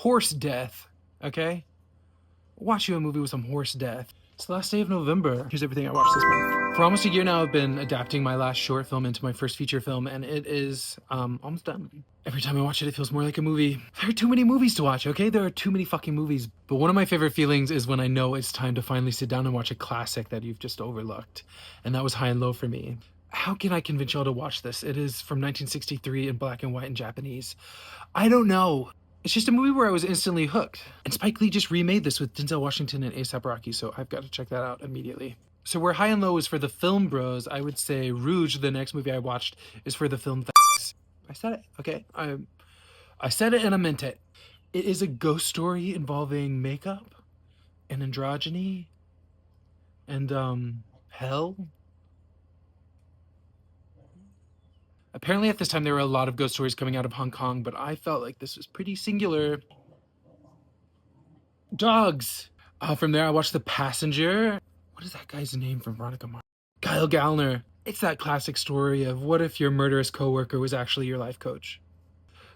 horse death, okay? Watch you a movie with some horse death. It's the last day of November. Here's everything I watched this month. For almost a year now, I've been adapting my last short film into my first feature film, and it is almost done. Every time I watch it, it feels more like a movie. There are too many movies to watch, okay? There are too many fucking movies. But one of my favorite feelings is when I know it's time to finally sit down and watch a classic that you've just overlooked. And that was High and Low for me. How can I convince y'all to watch this? It is from 1963 in black and white and Japanese. I don't know. It's just a movie where I was instantly hooked. And Spike Lee just remade this with Denzel Washington and A$AP Rocky, so I've got to check that out immediately. So where High and Low is for the film bros, I would say Rouge, the next movie I watched, is for the film thanks. I said it, okay? I said it and I meant it. It is a ghost story involving makeup and androgyny and hell. Apparently at this time there were a lot of ghost stories coming out of Hong Kong, but I felt like this was pretty singular. Dogs! From there I watched The Passenger. What is that guy's name from Veronica Mars? Kyle Gallner. It's that classic story of what if your murderous coworker was actually your life coach.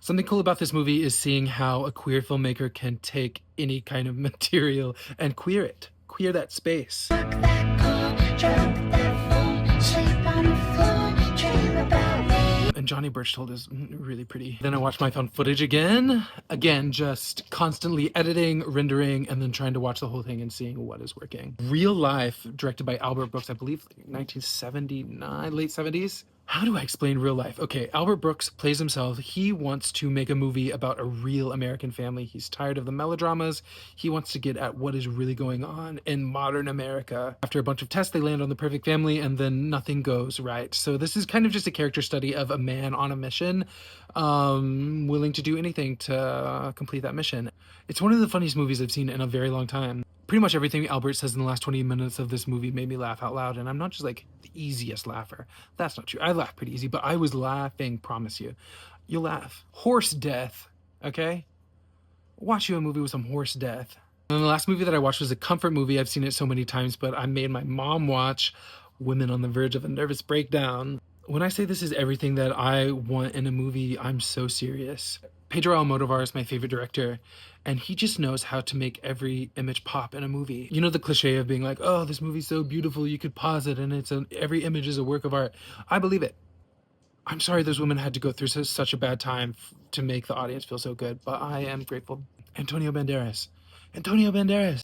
Something cool about this movie is seeing how a queer filmmaker can take any kind of material and queer it. Queer that space. And Johnny Birchtold is really pretty. Then I watched my found footage again. Again, just constantly editing, rendering, and then trying to watch the whole thing and seeing what is working. Real Life, directed by Albert Brooks, I believe 1979, late 70s. How do I explain Real Life? Okay, Albert Brooks plays himself. He wants to make a movie about a real American family. He's tired of the melodramas. He wants to get at what is really going on in modern America. After a bunch of tests, they land on the perfect family, and then nothing goes right. So this is kind of just a character study of a man on a mission, willing to do anything to complete that mission. It's one of the funniest movies I've seen in a very long time. Pretty much everything Albert says in the last 20 minutes of this movie made me laugh out loud, and I'm not just like the easiest laugher. That's not true. I laugh pretty easy, but I was laughing, promise you. You'll laugh. Horse death, okay? Watch you a movie with some horse death. And the last movie that I watched was a comfort movie. I've seen it so many times, but I made my mom watch Women on the Verge of a Nervous Breakdown. When I say this is everything that I want in a movie, I'm so serious. Pedro Almodovar is my favorite director, and he just knows how to make every image pop in a movie. You know the cliche of being like, oh, this movie's so beautiful, you could pause it, and every image is a work of art. I believe it. I'm sorry those women had to go through such a bad time to make the audience feel so good, but I am grateful. Antonio Banderas. Antonio Banderas.